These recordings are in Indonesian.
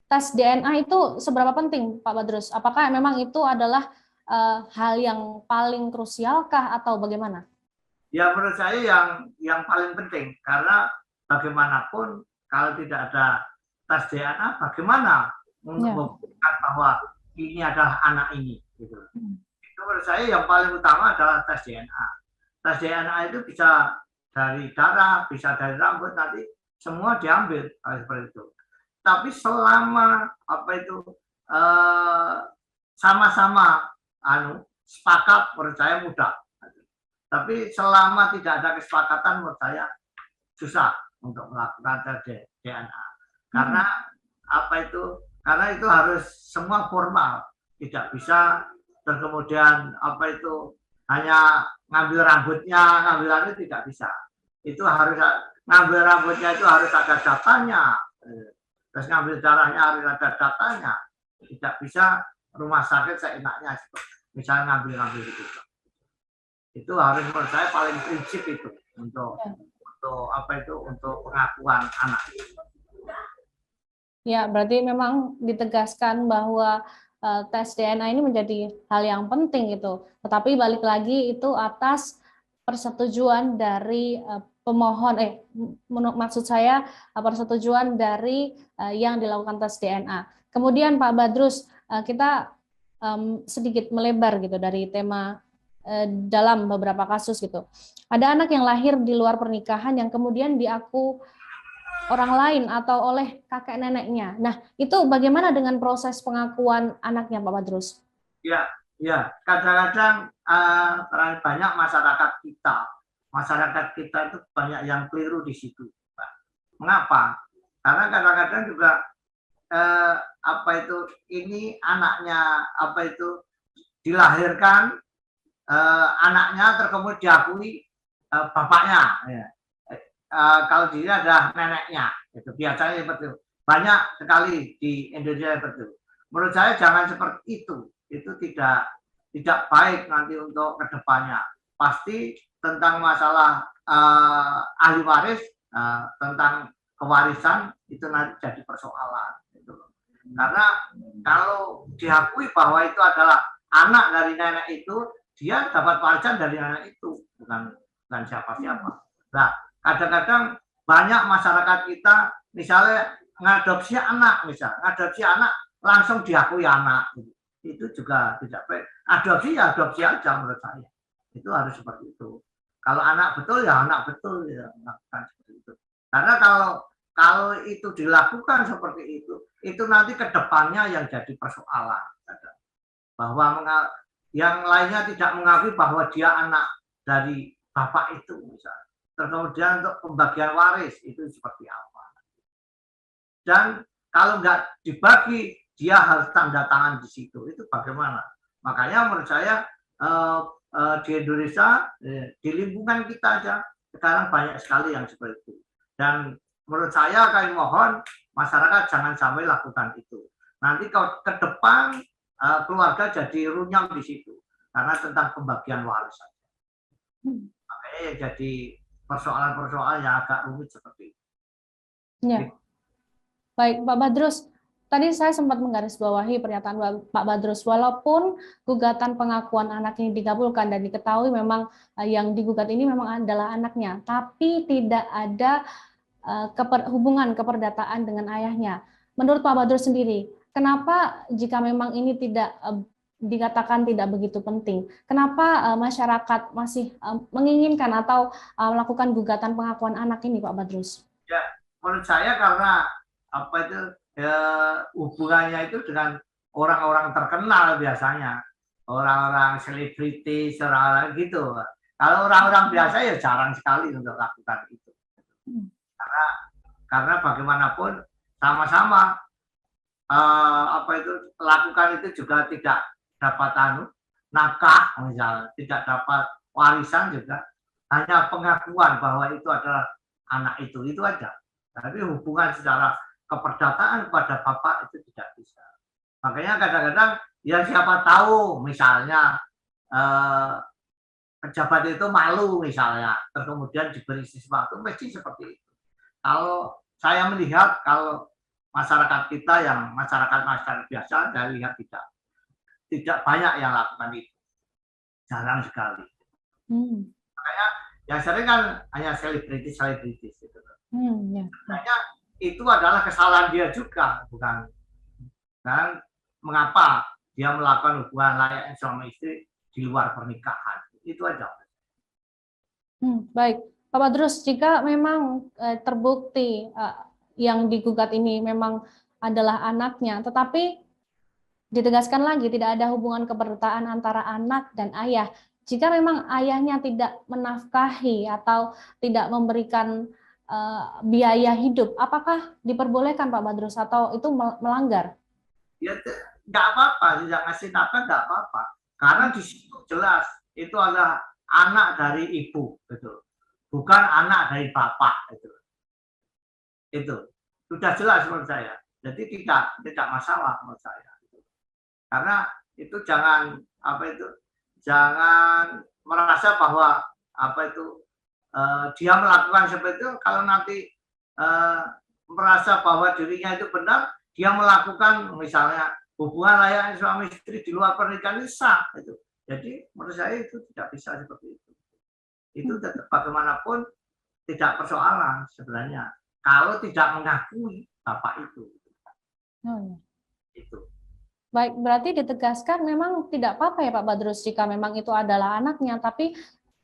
tes DNA itu seberapa penting, Pak Badrus? Apakah memang itu adalah hal yang paling krusialkah atau bagaimana? Ya menurut saya yang paling penting, karena bagaimanapun kalau tidak ada tes DNA, bagaimana membuktikan bahwa ini adalah anak ini, gitu. Itu menurut saya yang paling utama adalah tes DNA. Tes DNA itu bisa dari darah, bisa dari rambut, nanti semua diambil seperti itu. Tapi selama apa itu sama-sama sepakat, menurut saya mudah. Tapi selama tidak ada kesepakatan, menurut saya susah untuk melakukan tes DNA. Karena apa itu? Karena itu harus semua formal, tidak bisa kemudian apa itu hanya ngambil rambutnya, ngambil itu tidak bisa. Itu harus ngambil rambutnya itu harus ada datanya, terus ngambil darahnya harus ada datanya. Tidak bisa rumah sakit seenaknya, misalnya ngambil itu harus menurut saya paling prinsip itu untuk apa itu untuk pengakuan anak. Ya, berarti memang ditegaskan bahwa tes DNA ini menjadi hal yang penting itu. Tetapi balik lagi itu atas persetujuan dari pemohon, maksud saya persetujuan dari yang dilakukan tes DNA. Kemudian Pak Badrus, kita sedikit melebar gitu dari tema dalam beberapa kasus gitu. Ada anak yang lahir di luar pernikahan yang kemudian diaku orang lain atau oleh kakek neneknya. Nah, itu bagaimana dengan proses pengakuan anaknya, Pak Badrus? Ya, kadang-kadang banyak masyarakat kita itu banyak yang keliru di situ, Pak. Mengapa? Karena kadang-kadang juga apa itu ini anaknya apa itu dilahirkan anaknya terkemudian diakui bapaknya. Ya. Kalau di sini ada neneknya, itu biasanya seperti itu. Banyak sekali di Indonesia seperti itu. Menurut saya jangan seperti itu tidak baik nanti untuk kedepannya. Pasti tentang masalah ahli waris, tentang kewarisan itu nanti jadi persoalan. Gitu. Karena kalau diakui bahwa itu adalah anak dari nenek itu, dia dapat warisan dari nenek itu, bukan siapa-siapa. Nah, kadang-kadang banyak masyarakat kita misalnya ngadopsi anak, langsung diakui anak, itu juga tidak baik. Adopsi ya adopsi aja menurut saya, itu harus seperti itu. Kalau anak betul ya anak betul ya, seperti itu. Karena kalau itu dilakukan seperti itu nanti kedepannya yang jadi persoalan, bahwa yang lainnya tidak mengakui bahwa dia anak dari bapak itu misalnya. Kemudian untuk pembagian waris itu seperti apa. Dan kalau nggak dibagi, dia harus tanda tangan di situ. Itu bagaimana? Makanya menurut saya di Indonesia, di lingkungan kita aja, sekarang banyak sekali yang seperti itu. Dan menurut saya kami mohon masyarakat jangan sampai lakukan itu. Nanti kalau ke depan keluarga jadi runyam di situ. Karena tentang pembagian waris saja. Makanya yang jadi persoalan-persoalan yang agak rumit seperti itu. Ya. Baik, Pak Badrus. Tadi saya sempat menggarisbawahi pernyataan Pak Badrus, walaupun gugatan pengakuan anak ini dikabulkan dan diketahui memang yang digugat ini memang adalah anaknya, tapi tidak ada hubungan keperdataan dengan ayahnya. Menurut Pak Badrus sendiri, kenapa jika memang ini tidak dikatakan tidak begitu penting, kenapa masyarakat masih menginginkan atau melakukan gugatan pengakuan anak ini, Pak Badrus? Ya, menurut saya karena apa itu hubungannya itu dengan orang-orang terkenal biasanya, orang-orang selebritis, orang-orang gitu. Kalau orang-orang biasa ya jarang sekali untuk lakukan itu. Karena bagaimanapun sama-sama apa itu lakukan itu juga tidak dapat nafkah misalnya, tidak dapat warisan juga, hanya pengakuan bahwa itu adalah anak itu aja. Tapi hubungan secara keperdataan kepada bapak itu tidak bisa. Makanya kadang-kadang ya siapa tahu misalnya pejabat itu malu misalnya, kemudian diberi sesuatu mesti seperti itu. Kalau saya melihat kalau masyarakat kita yang masyarakat biasa, saya lihat tidak banyak yang lakukan itu, jarang sekali. Makanya yang sering kan hanya selebritis gitu. Ya. Sebenarnya itu adalah kesalahan dia juga, bukan. Dan mengapa dia melakukan hubungan layak suami istri di luar pernikahan? Itu aja. Baik, Pak Badrus, jika memang terbukti yang digugat ini memang adalah anaknya, tetapi ditegaskan lagi tidak ada hubungan keperdataan antara anak dan ayah. Jika memang ayahnya tidak menafkahi atau tidak memberikan biaya hidup, apakah diperbolehkan Pak Badrus atau itu melanggar? Ya nggak apa-apa, tidak ngasih nafkah nggak apa-apa, karena di situ jelas itu adalah anak dari ibu, gitu, bukan anak dari bapak, gitu. Itu sudah jelas menurut saya. Jadi tidak masalah menurut saya. Karena itu jangan jangan merasa bahwa dia melakukan seperti itu kalau nanti merasa bahwa dirinya itu benar, dia melakukan misalnya hubungan layak suami istri di luar pernikahan itu sah itu. Jadi menurut saya itu tidak bisa seperti itu. Itu tetap bagaimanapun tidak persoalan sebenarnya kalau tidak mengakui bapak itu. Itu. Baik, berarti ditegaskan memang tidak apa-apa ya Pak Badrus jika memang itu adalah anaknya, tapi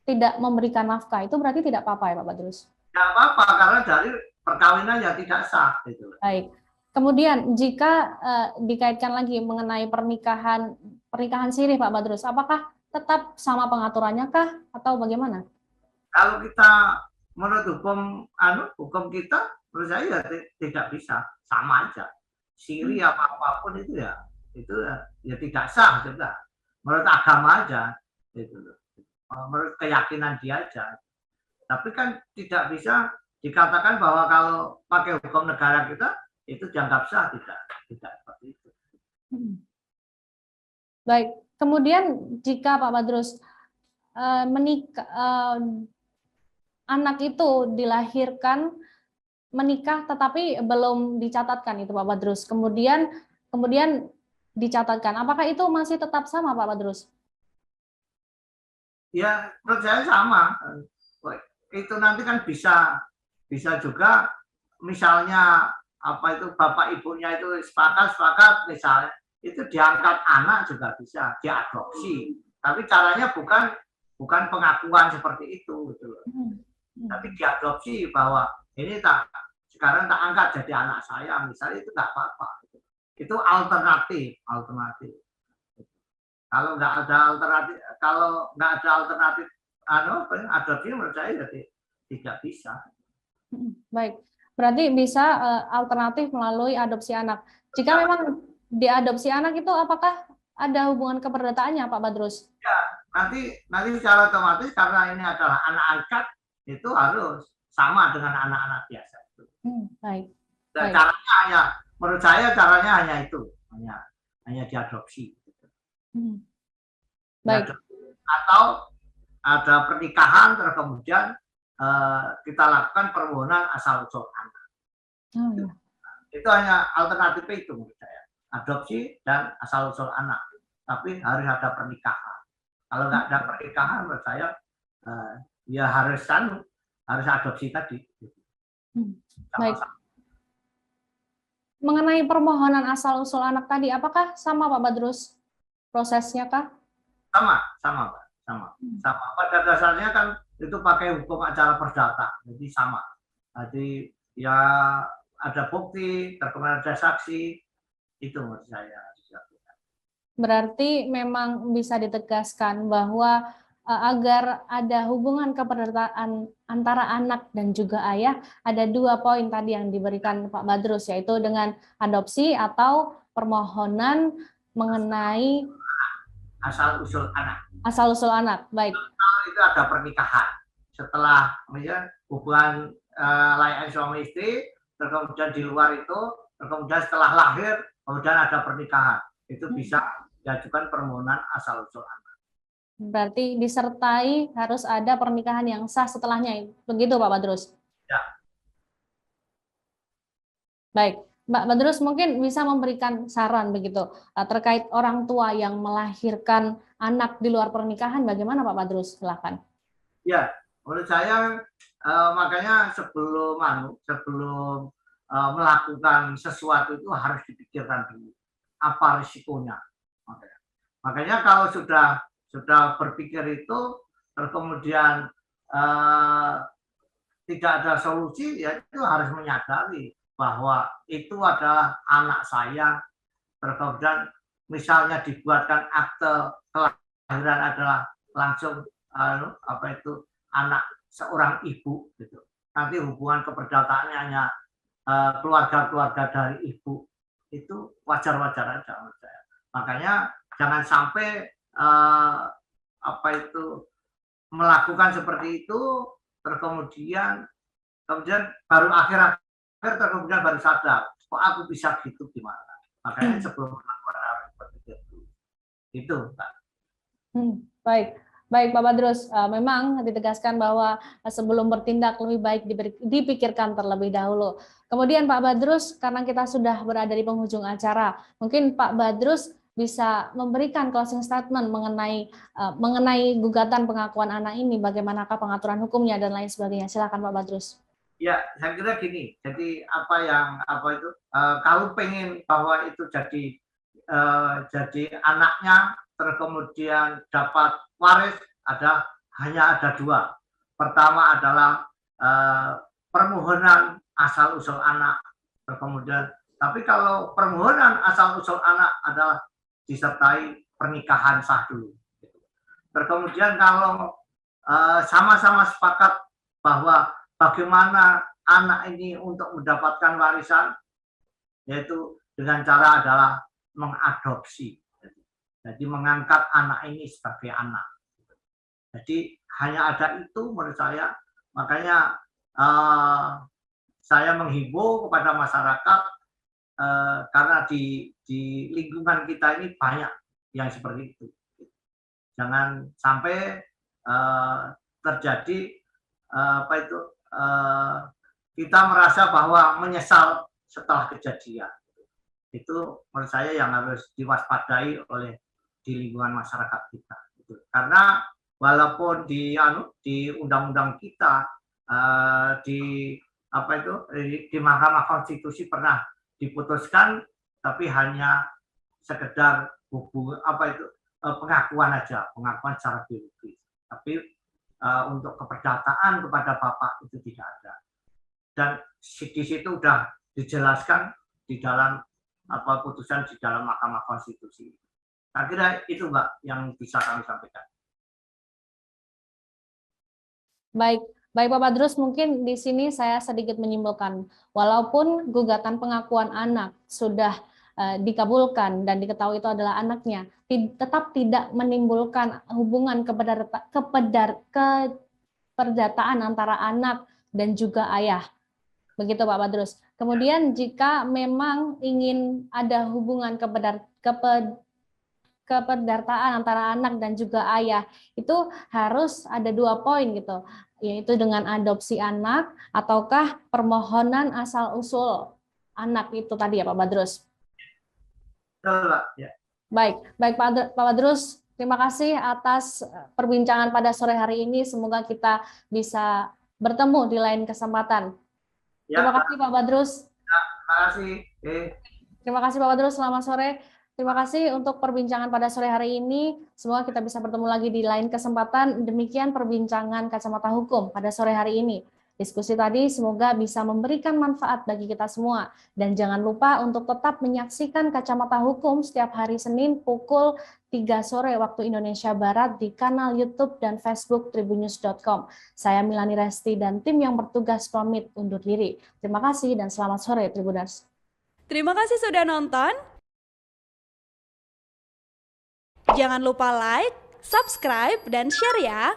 tidak memberikan nafkah, itu berarti tidak apa-apa ya Pak Badrus? Tidak apa-apa, karena dari perkawinan yang tidak sah. Gitu. Baik, kemudian jika dikaitkan lagi mengenai pernikahan sirih Pak Badrus, apakah tetap sama pengaturannya kah atau bagaimana? Kalau kita menurut hukum kita, menurut saya tidak bisa, sama aja. Siri apapun itu ya tidak sah juga. Menurut agama aja, itu menurut keyakinan dia aja. Tapi kan tidak bisa dikatakan bahwa kalau pakai hukum negara kita itu dianggap sah, tidak seperti itu. Baik, kemudian jika Pak Badrus anak itu dilahirkan menikah tetapi belum dicatatkan itu Pak Badrus, kemudian dicatatkan, apakah itu masih tetap sama Pak Badrus? Ya, menurut saya sama. Itu nanti kan bisa juga misalnya bapak ibunya itu sepakat misalnya itu diangkat anak juga bisa diadopsi, tapi caranya bukan pengakuan seperti itu gitu loh. Tapi diadopsi bahwa ini sekarang tak angkat jadi anak saya misalnya, itu nggak apa-apa. Itu alternatif. Kalau nggak ada alternatif adopsi menurut saya jadi tidak bisa. Baik, berarti bisa alternatif melalui adopsi anak. Jika memang diadopsi anak itu apakah ada hubungan keperdataannya Pak Badrus? Ya, nanti secara otomatis karena ini adalah anak angkat itu harus sama dengan anak-anak biasa. Baik. Dan caranya menurut saya hanya itu, hanya diadopsi. Baik. Atau ada pernikahan terus kemudian kita lakukan permohonan asal usul anak. Itu hanya alternatif itu menurut saya, adopsi dan asal usul anak. Tapi harus ada pernikahan. Kalau nggak ada pernikahan menurut saya ya harus adopsi tadi. Baik. Mengenai permohonan asal usul anak tadi, apakah sama Pak Badrus prosesnya kah? Sama Pak, sama. Pada dasarnya kan itu pakai hukum acara perdata, jadi sama. Jadi ya ada bukti, kemudian ada saksi, itu menurut saya. Berarti memang bisa ditegaskan bahwa agar ada hubungan keperdataan antara anak dan juga ayah, ada 2 poin tadi yang diberikan Pak Badrus, yaitu dengan adopsi atau permohonan mengenai asal usul anak. Asal usul anak, baik. Itu ada pernikahan. Setelah hubungan layak suami istri, kemudian di luar itu, kemudian setelah lahir, kemudian ada pernikahan. Itu bisa diajukan permohonan asal usul anak. Berarti disertai harus ada pernikahan yang sah setelahnya, begitu Pak Badrus? Ya. Baik, Mbak Badrus mungkin bisa memberikan saran begitu terkait orang tua yang melahirkan anak di luar pernikahan, bagaimana Pak Badrus? Silakan. Ya, menurut saya makanya sebelum melakukan sesuatu itu harus dipikirkan dulu apa risikonya. Makanya kalau sudah berpikir itu, terus kemudian tidak ada solusi, ya itu harus menyadari bahwa itu adalah anak saya, terus kemudian misalnya dibuatkan akte kelahiran adalah langsung anak seorang ibu gitu. Nanti hubungan keperdataannya hanya keluarga-keluarga dari ibu, itu wajar-wajar aja menurut saya. Makanya jangan sampai melakukan seperti itu, terus kemudian baru akhir kemudian baru sadar, kok aku bisa gitu gimana. Makanya sebelum melakukan harus berpikir dulu. Itu, Pak. Baik Pak Badrus, memang ditegaskan bahwa sebelum bertindak lebih baik dipikirkan terlebih dahulu. Kemudian Pak Badrus, karena kita sudah berada di penghujung acara, mungkin Pak Badrus bisa memberikan closing statement mengenai gugatan pengakuan anak ini, bagaimanakah pengaturan hukumnya dan lain sebagainya. Silakan Pak Badrus. Ya, saya kira gini. Jadi kalau pengen bahwa itu jadi anaknya, terus kemudian dapat waris, hanya ada dua. Pertama adalah permohonan asal usul anak, terus kemudian tapi kalau permohonan asal usul anak adalah disertai pernikahan sah dulu. Terus kemudian kalau sama-sama sepakat bahwa bagaimana anak ini untuk mendapatkan warisan, yaitu dengan cara adalah mengadopsi. Jadi mengangkat anak ini sebagai anak. Jadi hanya ada itu menurut saya. Makanya saya menghimbau kepada masyarakat, karena di lingkungan kita ini banyak yang seperti itu. Jangan sampai terjadi kita merasa bahwa menyesal setelah kejadian. Itu menurut saya yang harus diwaspadai oleh di lingkungan masyarakat kita. Karena walaupun di undang-undang kita, di Mahkamah Konstitusi pernah diputuskan, tapi hanya sekedar pengakuan aja, pengakuan secara biologis. Tapi untuk keperdataan kepada bapak itu tidak ada. Dan di situ sudah dijelaskan di dalam putusan di dalam Mahkamah Konstitusi. Saya kira itu Mbak yang bisa kami sampaikan. Baik Pak Badrus, mungkin di sini saya sedikit menyimpulkan, walaupun gugatan pengakuan anak sudah dikabulkan dan diketahui itu adalah anaknya, tetap tidak menimbulkan hubungan keperdataan antara anak dan juga ayah. Begitu Pak Badrus. Kemudian jika memang ingin ada hubungan keperdataan antara anak dan juga ayah, itu harus ada 2 poin gitu, yaitu dengan adopsi anak ataukah permohonan asal-usul anak itu tadi ya Pak Badrus. Ya. Baik Pak Badrus, terima kasih atas perbincangan pada sore hari ini. Semoga kita bisa bertemu di lain kesempatan. Ya, terima kasih Pak Badrus. Ya, terima kasih. Terima kasih Pak Badrus, selamat sore. Terima kasih untuk perbincangan pada sore hari ini. Semoga kita bisa bertemu lagi di lain kesempatan. Demikian perbincangan Kacamata Hukum pada sore hari ini. Diskusi tadi semoga bisa memberikan manfaat bagi kita semua. Dan jangan lupa untuk tetap menyaksikan Kacamata Hukum setiap hari Senin pukul 3 sore waktu Indonesia Barat di kanal YouTube dan Facebook tribunnews.com. Saya Milani Resti dan tim yang bertugas pamit undur diri. Terima kasih dan selamat sore Tribuners. Terima kasih sudah nonton. Jangan lupa like, subscribe, dan share ya.